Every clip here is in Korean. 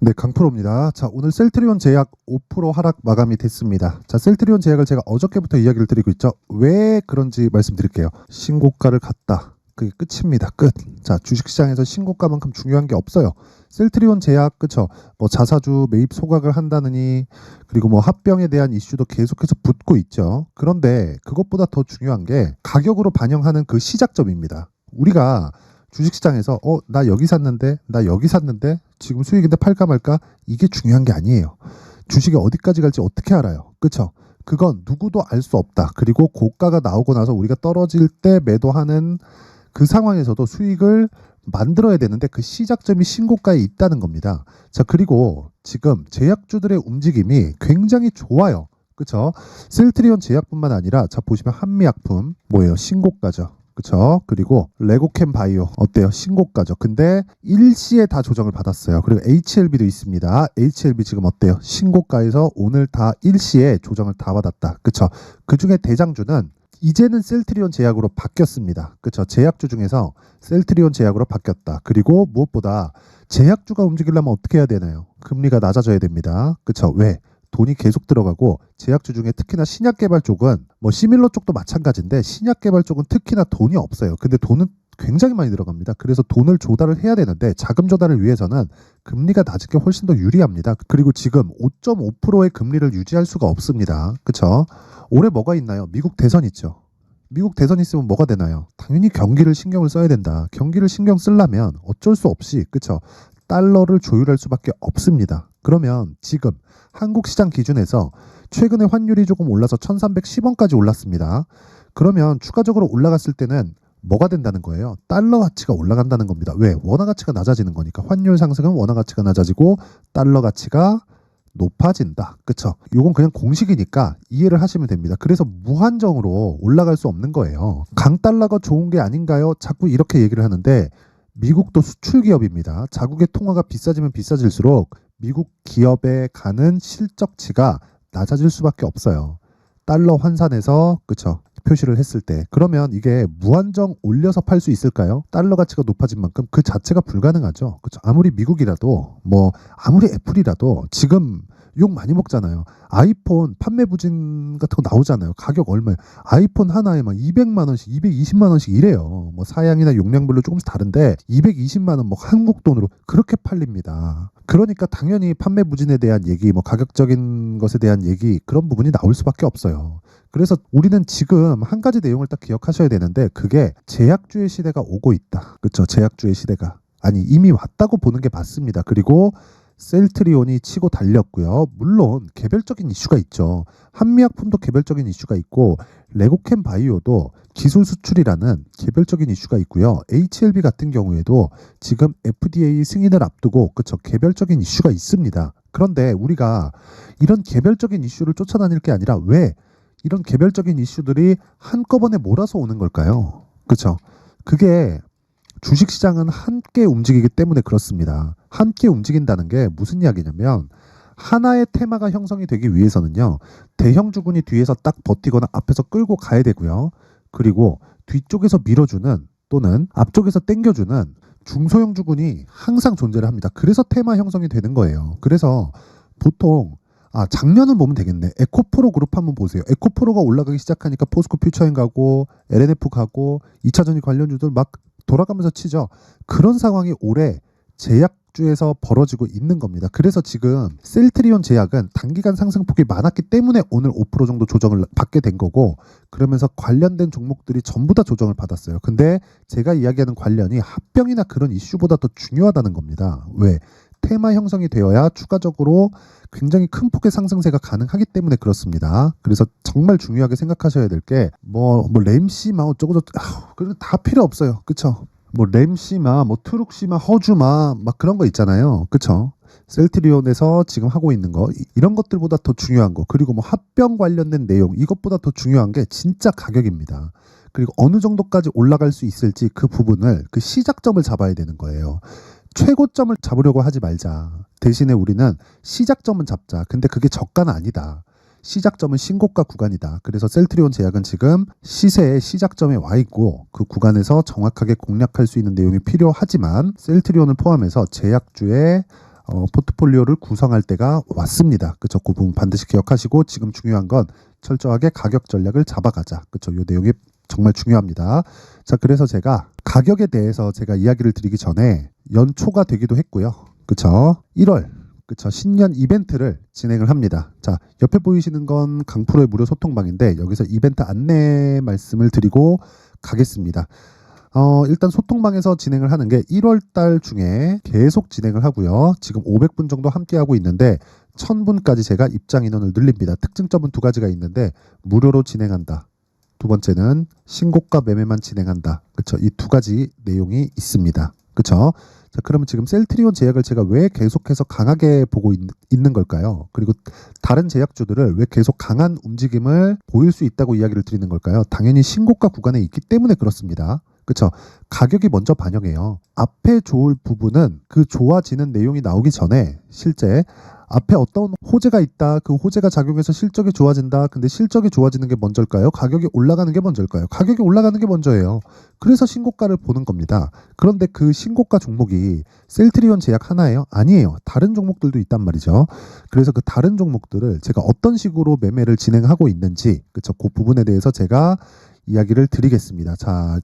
네, 강프로입니다. 자, 오늘 셀트리온 제약 5% 하락 마감이 됐습니다. 자, 셀트리온 제약을 제가 어저께부터 이야기를 드리고 있죠. 왜 그런지 말씀드릴게요. 신고가를 갔다. 그게 끝입니다. 끝. 자, 주식시장에서 신고가만큼 중요한 게 없어요. 셀트리온 제약, 그쵸? 뭐 자사주 매입 소각을 한다느니, 그리고 뭐 합병에 대한 이슈도 계속해서 붙고 있죠. 그런데 그것보다 더 중요한 게 가격으로 반영하는 그 시작점입니다. 우리가 주식시장에서 나 여기 샀는데 나 여기 샀는데 지금 수익인데 팔까 말까, 이게 중요한 게 아니에요. 주식이 어디까지 갈지 어떻게 알아요? 그쵸? 그건 누구도 알 수 없다. 그리고 고가가 나오고 나서 우리가 떨어질 때 매도하는 그 상황에서도 수익을 만들어야 되는데 그 시작점이 신고가에 있다는 겁니다. 자, 그리고 지금 제약주들의 움직임이 굉장히 좋아요. 그쵸? 셀트리온 제약뿐만 아니라 자, 보시면 한미약품 뭐예요? 신고가죠. 그쵸? 그리고 레고캠 바이오 어때요? 신고가죠. 근데 일시에 다 조정을 받았어요. 그리고 HLB도 있습니다. HLB 지금 어때요? 신고가에서 오늘 다 일시에 조정을 다 받았다. 그쵸? 그 중에 대장주는 이제는 셀트리온 제약으로 바뀌었습니다. 그쵸? 제약주 중에서 셀트리온 제약으로 바뀌었다. 그리고 무엇보다 제약주가 움직이려면 어떻게 해야 되나요? 금리가 낮아져야 됩니다. 그쵸? 왜? 돈이 계속 들어가고 제약주 중에 특히나 신약개발 쪽은 뭐 시밀러 쪽도 마찬가지인데 신약개발 쪽은 특히나 돈이 없어요. 근데 돈은 굉장히 많이 들어갑니다. 그래서 돈을 조달을 해야 되는데 자금 조달을 위해서는 금리가 낮은 게 훨씬 더 유리합니다. 그리고 지금 5.5%의 금리를 유지할 수가 없습니다. 그쵸? 올해 뭐가 있나요? 미국 대선 있죠. 미국 대선 있으면 뭐가 되나요? 당연히 경기를 신경을 써야 된다. 경기를 신경 쓰려면 어쩔 수 없이, 그쵸? 달러를 조율할 수밖에 없습니다. 그러면 지금 한국 시장 기준에서 최근에 환율이 조금 올라서 1310원까지 올랐습니다. 그러면 추가적으로 올라갔을 때는 뭐가 된다는 거예요? 달러 가치가 올라간다는 겁니다. 왜? 원화 가치가 낮아지는 거니까. 환율 상승은 원화 가치가 낮아지고 달러 가치가 높아진다. 그쵸? 요건 그냥 공식이니까 이해를 하시면 됩니다. 그래서 무한정으로 올라갈 수 없는 거예요. 강달러가 좋은 게 아닌가요? 자꾸 이렇게 얘기를 하는데 미국도 수출 기업입니다. 자국의 통화가 비싸지면 비싸질수록 미국 기업에 가는 실적치가 낮아질 수밖에 없어요. 달러 환산해서, 그쵸? 표시를 했을 때. 그러면 이게 무한정 올려서 팔 수 있을까요? 달러 가치가 높아진 만큼 그 자체가 불가능하죠. 그쵸? 아무리 미국이라도, 아무리 애플이라도 지금 욕 많이 먹잖아요. 아이폰 판매 부진 같은 거 나오잖아요. 가격 얼마예요? 아이폰 하나에 막 200만 원씩, 220만 원씩 이래요. 뭐 사양이나 용량별로 조금씩 다른데 220만 원 뭐 한국 돈으로 그렇게 팔립니다. 그러니까 당연히 판매 부진에 대한 얘기, 뭐 가격적인 것에 대한 얘기, 그런 부분이 나올 수밖에 없어요. 그래서 우리는 지금 한 가지 내용을 딱 기억하셔야 되는데 그게 제약주의 시대가 오고 있다. 그렇죠? 제약주의 시대가. 아니, 이미 왔다고 보는 게 맞습니다. 그리고 셀트리온이 치고 달렸고요. 물론 개별적인 이슈가 있죠. 한미약품도 개별적인 이슈가 있고 레고캠 바이오도 기술 수출이라는 개별적인 이슈가 있고요. HLB 같은 경우에도 지금 FDA 승인을 앞두고, 그쵸, 개별적인 이슈가 있습니다. 그런데 우리가 이런 개별적인 이슈를 쫓아다닐 게 아니라 왜 이런 개별적인 이슈들이 한꺼번에 몰아서 오는 걸까요? 그쵸? 그게 주식시장은 함께 움직이기 때문에 그렇습니다. 함께 움직인다는 게 무슨 이야기냐면 하나의 테마가 형성이 되기 위해서는요. 대형 주군이 뒤에서 딱 버티거나 앞에서 끌고 가야 되고요. 그리고 뒤쪽에서 밀어주는 또는 앞쪽에서 당겨주는 중소형 주군이 항상 존재를 합니다. 그래서 테마 형성이 되는 거예요. 그래서 보통 작년은 보면 되겠네. 에코프로 그룹 한번 보세요. 에코프로가 올라가기 시작하니까 포스코 퓨처인 가고 LNF 가고 2차전지 관련주들 막 돌아가면서 치죠. 그런 상황이 올해 제약주에서 벌어지고 있는 겁니다. 그래서 지금 셀트리온 제약은 단기간 상승폭이 많았기 때문에 오늘 5% 정도 조정을 받게 된 거고, 그러면서 관련된 종목들이 전부 다 조정을 받았어요. 근데 제가 이야기하는 관련이 합병이나 그런 이슈보다 더 중요하다는 겁니다. 왜? 테마 형성이 되어야 추가적으로 굉장히 큰 폭의 상승세가 가능하기 때문에 그렇습니다. 그래서 정말 중요하게 생각하셔야 될 게 램시마 어쩌고저쩌고 그런 다 필요 없어요. 그쵸? 램시마, 트룩시마, 허주마 막 그런 거 있잖아요. 그쵸? 셀트리온에서 지금 하고 있는 거 이런 것들보다 더 중요한 거, 그리고 합병 관련된 내용, 이것보다 더 중요한 게 진짜 가격입니다. 그리고 어느 정도까지 올라갈 수 있을지 그 부분을, 그 시작점을 잡아야 되는 거예요. 최고점을 잡으려고 하지 말자. 대신에 우리는 시작점은 잡자. 근데 그게 저가는 아니다. 시작점은 신고가 구간이다. 그래서 셀트리온 제약은 지금 시세의 시작점에 와 있고 그 구간에서 정확하게 공략할 수 있는 내용이 필요하지만 셀트리온을 포함해서 제약주의 포트폴리오를 구성할 때가 왔습니다. 그쵸? 그 부분 반드시 기억하시고 지금 중요한 건 철저하게 가격 전략을 잡아가자. 그쵸? 이 내용이 정말 중요합니다. 자, 그래서 제가 가격에 대해서 제가 이야기를 드리기 전에 연초가 되기도 했고요. 그쵸? 1월 그쵸? 신년 이벤트를 진행을 합니다. 자, 옆에 보이시는 건 강프로의 무료 소통방인데 여기서 이벤트 안내 말씀을 드리고 가겠습니다. 일단 소통방에서 진행을 하는 게 1월 달 중에 계속 진행을 하고요. 지금 500분 정도 함께하고 있는데 1000분까지 제가 입장 인원을 늘립니다. 특징점은 두 가지가 있는데 무료로 진행한다. 두 번째는 신고가 매매만 진행한다. 그쵸? 이 두 가지 내용이 있습니다. 그쵸? 자, 그러면 지금 셀트리온 제약을 제가 왜 계속해서 강하게 보고 있는 걸까요? 그리고 다른 제약주들을 왜 계속 강한 움직임을 보일 수 있다고 이야기를 드리는 걸까요? 당연히 신고가 구간에 있기 때문에 그렇습니다. 그쵸? 가격이 먼저 반영해요. 앞에 좋을 부분은 그 좋아지는 내용이 나오기 전에 실제 앞에 어떤 호재가 있다. 그 호재가 작용해서 실적이 좋아진다. 근데 실적이 좋아지는 게 먼저일까요? 가격이 올라가는 게 먼저일까요? 가격이 올라가는 게 먼저예요. 그래서 신고가를 보는 겁니다. 그런데 그 신고가 종목이 셀트리온 제약 하나예요? 아니에요. 다른 종목들도 있단 말이죠. 그래서 그 다른 종목들을 제가 어떤 식으로 매매를 진행하고 있는지 그쵸? 그 부분에 대해서 제가 이야기를 드리겠습니다. 자,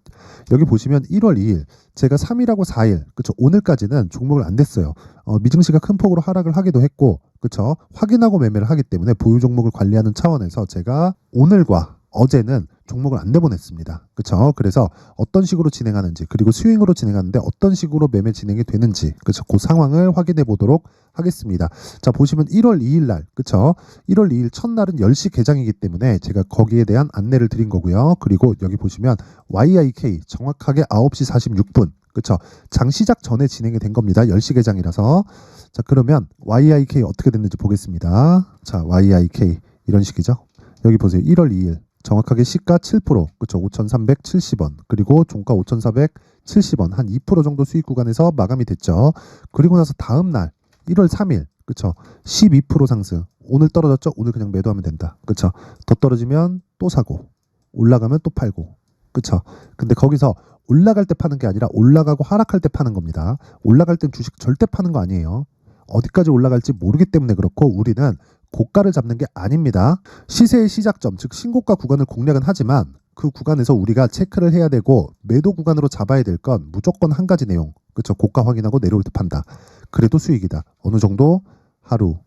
여기 보시면 1월 2일 제가 3일하고 4일 그쵸? 오늘까지는 종목을 안 댔어요. 미증시가 큰 폭으로 하락을 하기도 했고 그쵸? 확인하고 매매를 하기 때문에 보유 종목을 관리하는 차원에서 제가 오늘과 어제는 종목을 안 내보냈습니다. 그쵸? 그래서 어떤 식으로 진행하는지 그리고 스윙으로 진행하는데 어떤 식으로 매매 진행이 되는지 그쵸? 그 상황을 확인해 보도록 하겠습니다. 자, 보시면 1월 2일 날 그쵸? 1월 2일 첫날은 10시 개장이기 때문에 제가 거기에 대한 안내를 드린 거고요. 그리고 여기 보시면 YIK 정확하게 9시 46분 그쵸? 장 시작 전에 진행이 된 겁니다. 10시 개장이라서. 자, 그러면 YIK 어떻게 됐는지 보겠습니다. 자, YIK 이런 식이죠. 여기 보세요. 1월 2일 정확하게 시가 7%, 그쵸? 5,370원. 그리고 종가 5,470원. 한 2% 정도 수익 구간에서 마감이 됐죠. 그리고 나서 다음 날 1월 3일, 그쵸? 12% 상승. 오늘 떨어졌죠? 오늘 그냥 매도하면 된다. 그쵸? 더 떨어지면 또 사고, 올라가면 또 팔고. 그쵸? 근데 거기서 올라갈 때 파는 게 아니라 올라가고 하락할 때 파는 겁니다. 올라갈 땐 주식 절대 파는 거 아니에요. 어디까지 올라갈지 모르기 때문에 그렇고 우리는 고가를 잡는 게 아닙니다. 시세의 시작점, 즉 신고가 구간을 공략은 하지만 그 구간에서 우리가 체크를 해야 되고 매도 구간으로 잡아야 될 건 무조건 한 가지 내용. 그렇죠? 고가 확인하고 내려올 때 판다. 그래도 수익이다. 어느 정도? 하루,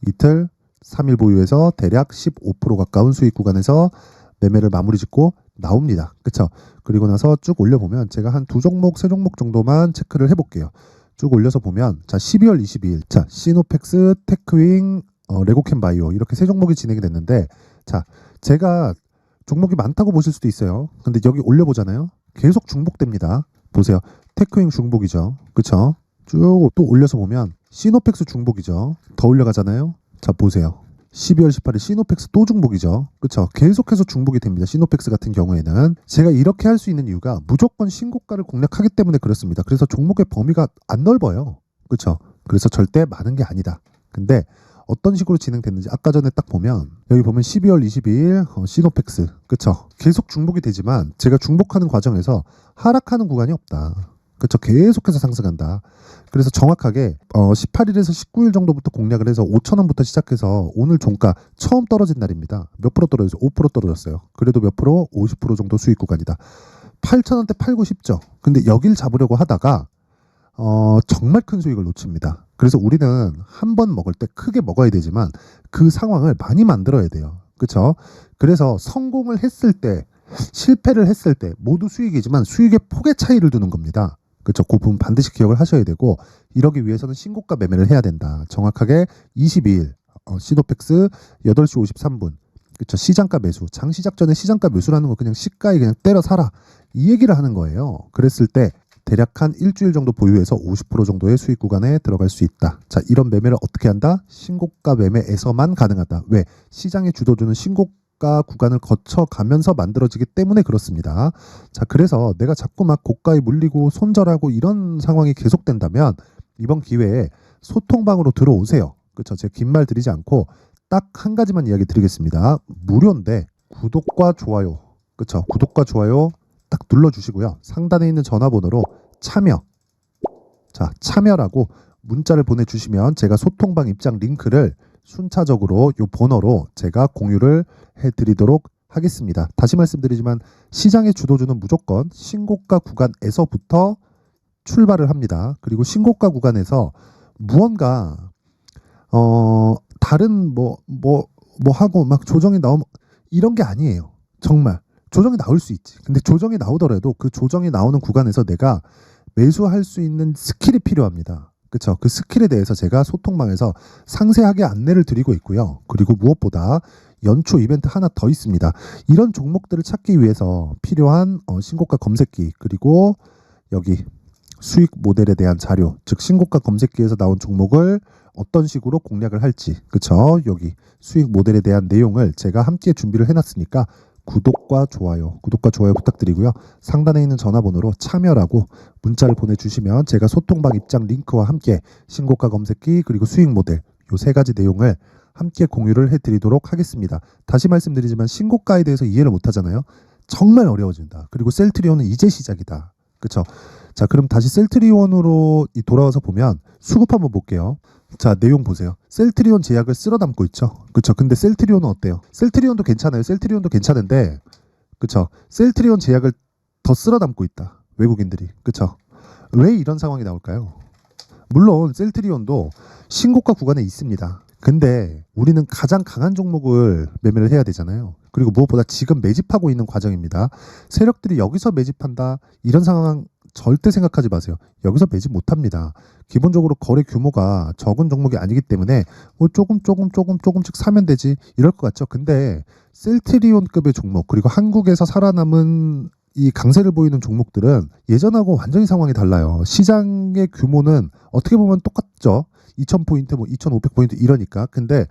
이틀, 3일 보유해서 대략 15% 가까운 수익 구간에서 매매를 마무리 짓고 나옵니다. 그렇죠? 그리고 나서 쭉 올려보면 제가 한 두 종목, 세 종목 정도만 체크를 해볼게요. 쭉 올려서 보면 자 12월 22일 자 시노펙스, 테크윙, 레고캠 바이오 이렇게 세 종목이 진행이 됐는데 자 제가 종목이 많다고 보실 수도 있어요. 근데 여기 올려보잖아요. 계속 중복됩니다. 보세요. 테크윙 중복이죠. 그쵸? 쭉 또 올려서 보면 시노펙스 중복이죠. 더 올려가잖아요. 자 보세요. 12월 18일 시노펙스 또 중복이죠. 그쵸? 계속해서 중복이 됩니다. 시노펙스 같은 경우에는 제가 이렇게 할 수 있는 이유가 무조건 신고가를 공략하기 때문에 그렇습니다. 그래서 종목의 범위가 안 넓어요. 그쵸? 그래서 절대 많은 게 아니다. 근데 어떤 식으로 진행됐는지 아까 전에 딱 보면 여기 보면 12월 22일 시노펙스 그쵸? 계속 중복이 되지만 제가 중복하는 과정에서 하락하는 구간이 없다. 그쵸? 계속해서 상승한다. 그래서 정확하게 18일에서 19일 정도부터 공략을 해서 5,000원부터 시작해서 오늘 종가 처음 떨어진 날입니다. 몇 프로 떨어졌어요? 5% 떨어졌어요. 그래도 몇 프로? 50% 정도 수익 구간이다. 8,000원대 팔고 싶죠. 근데 여길 잡으려고 하다가 정말 큰 수익을 놓칩니다. 그래서 우리는 한 번 먹을 때 크게 먹어야 되지만 그 상황을 많이 만들어야 돼요. 그렇죠? 그래서 성공을 했을 때 실패를 했을 때 모두 수익이지만 수익의 폭의 차이를 두는 겁니다. 그렇죠? 그 부분 반드시 기억을 하셔야 되고 이러기 위해서는 신고가 매매를 해야 된다. 정확하게 22일 시노펙스 8시 53분 그렇죠? 시장가 매수. 장 시작 전에 시장가 매수라는 거 그냥 시가에 그냥 때려 사라. 이 얘기를 하는 거예요. 그랬을 때 대략 한 일주일 정도 보유해서 50% 정도의 수익 구간에 들어갈 수 있다. 자, 이런 매매를 어떻게 한다? 신고가 매매에서만 가능하다. 왜? 시장의 주도주는 신고가 구간을 거쳐가면서 만들어지기 때문에 그렇습니다. 자, 그래서 내가 자꾸 막 고가에 물리고 손절하고 이런 상황이 계속된다면 이번 기회에 소통방으로 들어오세요. 그렇죠? 제가 긴 말 드리지 않고 딱 한 가지만 이야기 드리겠습니다. 무료인데 구독과 좋아요. 그렇죠? 구독과 좋아요 딱 눌러주시고요. 상단에 있는 전화번호로 참여. 자, 참여라고 문자를 보내주시면 제가 소통방 입장 링크를 순차적으로 이 번호로 제가 공유를 해드리도록 하겠습니다. 다시 말씀드리지만 시장의 주도주는 무조건 신고가 구간에서부터 출발을 합니다. 그리고 신고가 구간에서 무언가 다른 뭐 하고 막 조정이 나오면 이런 게 아니에요. 정말 조정이 나올 수 있지. 근데 조정이 나오더라도 그 조정이 나오는 구간에서 내가 매수할 수 있는 스킬이 필요합니다. 그렇죠? 그 스킬에 대해서 제가 소통방에서 상세하게 안내를 드리고 있고요. 그리고 무엇보다 연초 이벤트 하나 더 있습니다. 이런 종목들을 찾기 위해서 필요한 신고가 검색기, 그리고 여기 수익 모델에 대한 자료, 즉 신고가 검색기에서 나온 종목을 어떤 식으로 공략을 할지, 그쵸? 여기 수익 모델에 대한 내용을 제가 함께 준비를 해놨으니까 구독과 좋아요 부탁드리고요. 상단에 있는 전화번호로 참여라고 문자를 보내주시면 제가 소통방 입장 링크와 함께 신고가 검색기 그리고 수익 모델 요 세 가지 내용을 함께 공유를 해드리도록 하겠습니다. 다시 말씀드리지만 신고가에 대해서 이해를 못하잖아요. 정말 어려워진다. 그리고 셀트리온은 이제 시작이다. 그쵸? 자, 그럼 다시 셀트리온으로 돌아와서 보면 수급 한번 볼게요. 자, 내용 보세요. 셀트리온 제약을 쓸어 담고 있죠. 그쵸? 근데 셀트리온은 어때요? 셀트리온도 괜찮아요. 셀트리온도 괜찮은데, 그쵸? 셀트리온 제약을 더 쓸어 담고 있다. 외국인들이. 그쵸? 왜 이런 상황이 나올까요? 물론 셀트리온도 신고가 구간에 있습니다. 근데 우리는 가장 강한 종목을 매매를 해야 되잖아요. 그리고 무엇보다 지금 매집하고 있는 과정입니다. 세력들이 여기서 매집한다, 이런 상황 절대 생각하지 마세요. 여기서 매집 못합니다. 기본적으로 거래 규모가 적은 종목이 아니기 때문에 뭐 조금씩 사면 되지 이럴 것 같죠. 근데 셀트리온급의 종목, 그리고 한국에서 살아남은 이 강세를 보이는 종목들은 예전하고 완전히 상황이 달라요. 시장의 규모는 어떻게 보면 똑같죠. 2000포인트, 뭐 2500포인트 이러니까. 근데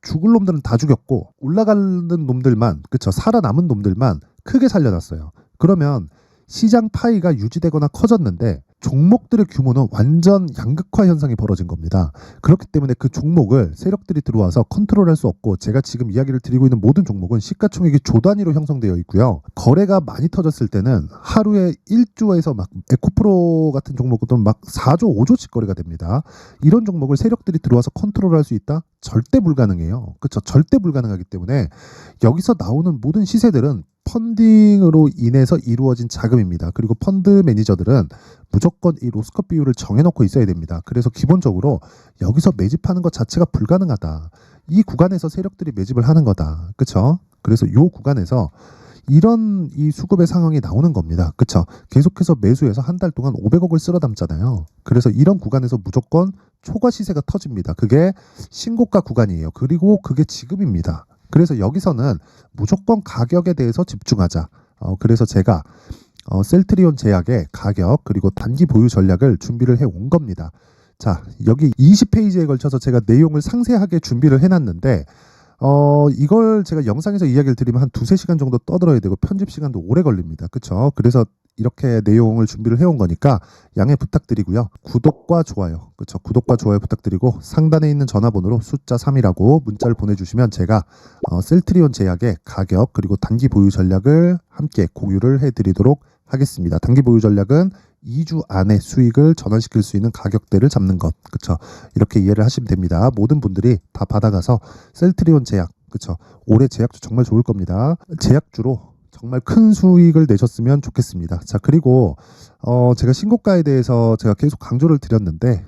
죽을 놈들은 다 죽였고 올라가는 놈들만, 그쵸, 살아남은 놈들만 크게 살려놨어요. 그러면 시장 파이가 유지되거나 커졌는데 종목들의 규모는 완전 양극화 현상이 벌어진 겁니다. 그렇기 때문에 그 종목을 세력들이 들어와서 컨트롤할 수 없고, 제가 지금 이야기를 드리고 있는 모든 종목은 시가총액이 조 단위로 형성되어 있고요. 거래가 많이 터졌을 때는 하루에 1조에서 막 에코프로 같은 종목들은 막 4조, 5조씩 거래가 됩니다. 이런 종목을 세력들이 들어와서 컨트롤할 수 있다? 절대 불가능해요. 그렇죠? 절대 불가능하기 때문에 여기서 나오는 모든 시세들은 펀딩으로 인해서 이루어진 자금입니다. 그리고 펀드 매니저들은 무조건 이 로스컷 비율을 정해놓고 있어야 됩니다. 그래서 기본적으로 여기서 매집하는 것 자체가 불가능하다. 이 구간에서 세력들이 매집을 하는 거다. 그쵸? 그래서 이 구간에서 이런 이 수급의 상황이 나오는 겁니다. 그쵸? 계속해서 매수해서 한 달 동안 500억을 쓸어 담잖아요. 그래서 이런 구간에서 무조건 초과 시세가 터집니다. 그게 신고가 구간이에요. 그리고 그게 지금입니다. 그래서 여기서는 무조건 가격에 대해서 집중하자. 그래서 제가 셀트리온 제약의 가격 그리고 단기 보유 전략을 준비를 해 온 겁니다. 자, 여기 20페이지에 걸쳐서 제가 내용을 상세하게 준비를 해놨는데 이걸 제가 영상에서 이야기를 드리면 한 2-3시간 정도 떠들어야 되고 편집 시간도 오래 걸립니다. 그쵸? 그래서 이렇게 내용을 준비를 해온 거니까 양해 부탁드리고요. 구독과 좋아요, 그쵸? 구독과 좋아요 부탁드리고 상단에 있는 전화번호로 숫자 3이라고 문자를 보내주시면 제가 셀트리온 제약의 가격 그리고 단기 보유 전략을 함께 공유를 해드리도록 하겠습니다. 단기 보유 전략은 2주 안에 수익을 전환시킬 수 있는 가격대를 잡는 것, 그쵸? 이렇게 이해를 하시면 됩니다. 모든 분들이 다 받아가서 셀트리온 제약, 그쵸? 올해 제약주 정말 좋을 겁니다. 제약주로 정말 큰 수익을 내셨으면 좋겠습니다. 자, 그리고 제가 신고가에 대해서 제가 계속 강조를 드렸는데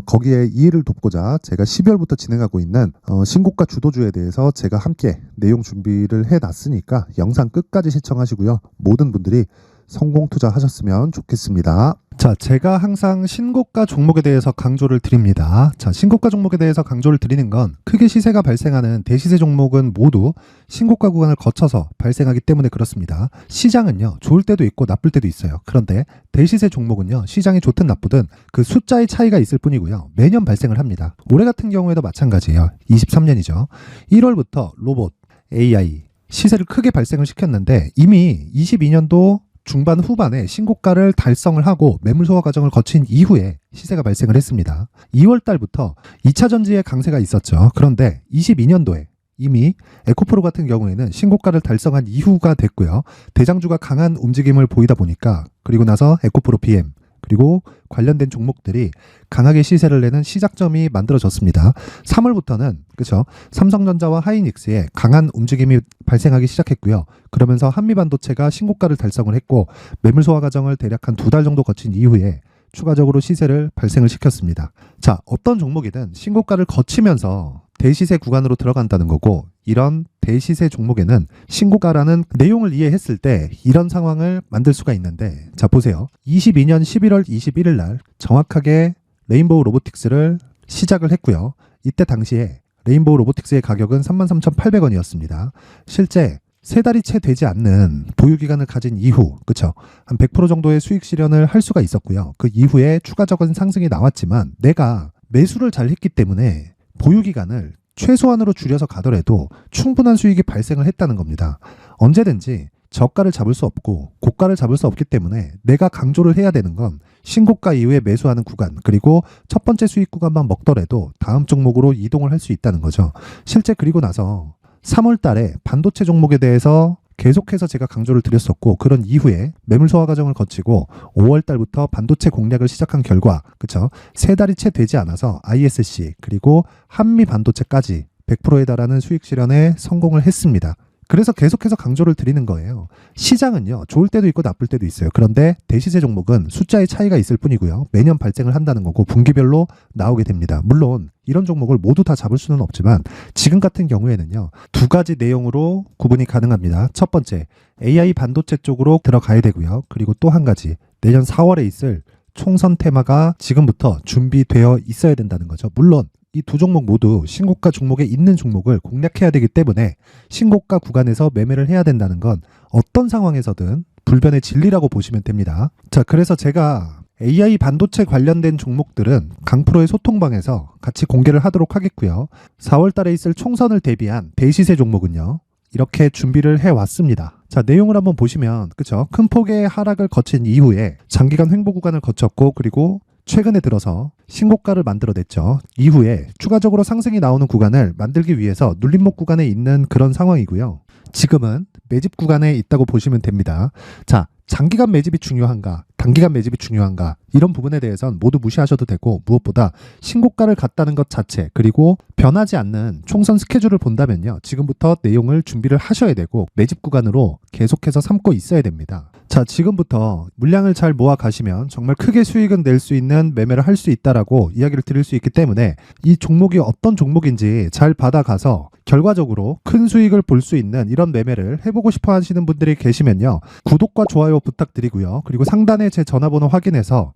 거기에 이해를 돕고자 제가 12월부터 진행하고 있는 신고가 주도주에 대해서 제가 함께 내용 준비를 해놨으니까 영상 끝까지 시청하시고요. 모든 분들이 성공 투자하셨으면 좋겠습니다. 자, 제가 항상 신고가 종목에 대해서 강조를 드립니다. 자, 신고가 종목에 대해서 강조를 드리는 건 크게 시세가 발생하는 대시세 종목은 모두 신고가 구간을 거쳐서 발생하기 때문에 그렇습니다. 시장은요, 좋을 때도 있고 나쁠 때도 있어요. 그런데 대시세 종목은요, 시장이 좋든 나쁘든 그 숫자의 차이가 있을 뿐이고요. 매년 발생을 합니다. 올해 같은 경우에도 마찬가지예요. 23년이죠. 1월부터 로봇, AI 시세를 크게 발생을 시켰는데 이미 22년도 중반 후반에 신고가를 달성을 하고 매물 소화 과정을 거친 이후에 시세가 발생을 했습니다. 2월 달부터 2차 전지의 강세가 있었죠. 그런데 22년도에 이미 에코프로 같은 경우에는 신고가를 달성한 이후가 됐고요. 대장주가 강한 움직임을 보이다 보니까 그리고 나서 에코프로 PM 그리고 관련된 종목들이 강하게 시세를 내는 시작점이 만들어졌습니다. 3월부터는 그렇죠. 삼성전자와 하이닉스에 강한 움직임이 발생하기 시작했고요. 그러면서 한미반도체가 신고가를 달성을 했고 매물 소화 과정을 대략 한 2달 정도 거친 이후에 추가적으로 시세를 발생을 시켰습니다. 자, 어떤 종목이든 신고가를 거치면서 대시세 구간으로 들어간다는 거고 이런 대시세 종목에는 신고가라는 내용을 이해했을 때 이런 상황을 만들 수가 있는데 자 보세요. 22년 11월 21일 날 정확하게 레인보우 로보틱스를 시작을 했고요. 이때 당시에 레인보우 로보틱스의 가격은 33,800원이었습니다. 실제 3달이 채 되지 않는 보유기간을 가진 이후, 그쵸? 한 100% 정도의 수익 실현을 할 수가 있었고요. 그 이후에 추가적인 상승이 나왔지만 내가 매수를 잘 했기 때문에 보유기간을 최소한으로 줄여서 가더라도 충분한 수익이 발생을 했다는 겁니다. 언제든지 저가를 잡을 수 없고 고가를 잡을 수 없기 때문에 내가 강조를 해야 되는 건 신고가 이후에 매수하는 구간 그리고 첫 번째 수익 구간만 먹더라도 다음 종목으로 이동을 할 수 있다는 거죠. 실제 그리고 나서 3월 달에 반도체 종목에 대해서 계속해서 제가 강조를 드렸었고 그런 이후에 매물 소화 과정을 거치고 5월 달부터 반도체 공략을 시작한 결과 그쵸? 3달이 채 되지 않아서 ISC 그리고 한미 반도체까지 100%에 달하는 수익 실현에 성공을 했습니다. 그래서 계속해서 강조를 드리는 거예요. 시장은요, 좋을 때도 있고 나쁠 때도 있어요. 그런데 대시세 종목은 숫자의 차이가 있을 뿐이고요. 매년 발생을 한다는 거고 분기별로 나오게 됩니다. 물론 이런 종목을 모두 다 잡을 수는 없지만 지금 같은 경우에는요, 2가지 내용으로 구분이 가능합니다. 첫 번째, AI 반도체 쪽으로 들어가야 되고요. 그리고 또 한 가지, 내년 4월에 있을 총선 테마가 지금부터 준비되어 있어야 된다는 거죠. 물론 이 두 종목 모두 신고가 종목에 있는 종목을 공략해야 되기 때문에 신고가 구간에서 매매를 해야 된다는 건 어떤 상황에서든 불변의 진리라고 보시면 됩니다. 자, 그래서 제가 AI 반도체 관련된 종목들은 강프로의 소통방에서 같이 공개를 하도록 하겠고요. 4월 달에 있을 총선을 대비한 대시세 종목은요. 이렇게 준비를 해왔습니다. 자, 내용을 한번 보시면 그쵸? 큰 폭의 하락을 거친 이후에 장기간 횡보 구간을 거쳤고 그리고 최근에 들어서 신고가를 만들어냈죠. 이후에 추가적으로 상승이 나오는 구간을 만들기 위해서 눌림목 구간에 있는 그런 상황이고요. 지금은 매집 구간에 있다고 보시면 됩니다. 자, 장기간 매집이 중요한가, 단기간 매집이 중요한가 이런 부분에 대해서는 모두 무시하셔도 되고 무엇보다 신고가를 갔다는 것 자체 그리고 변하지 않는 총선 스케줄을 본다면요. 지금부터 내용을 준비를 하셔야 되고 매집 구간으로 계속해서 삼고 있어야 됩니다. 자, 지금부터 물량을 잘 모아 가시면 정말 크게 수익은 낼 수 있는 매매를 할 수 있다라고 이야기를 드릴 수 있기 때문에 이 종목이 어떤 종목인지 잘 받아가서 결과적으로 큰 수익을 볼 수 있는 이런 매매를 해보고 싶어 하시는 분들이 계시면요. 구독과 좋아요 부탁드리고요. 그리고 상단에 제 전화번호 확인해서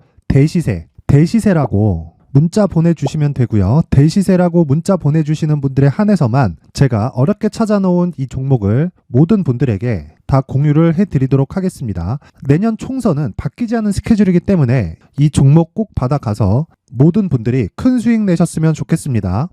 대시세라고 문자 보내주시면 되고요. 대시세라고 문자 보내주시는 분들에 한해서만 제가 어렵게 찾아놓은 이 종목을 모든 분들에게 다 공유를 해드리도록 하겠습니다. 내년 총선은 바뀌지 않은 스케줄이기 때문에 이 종목 꼭 받아가서 모든 분들이 큰 수익 내셨으면 좋겠습니다.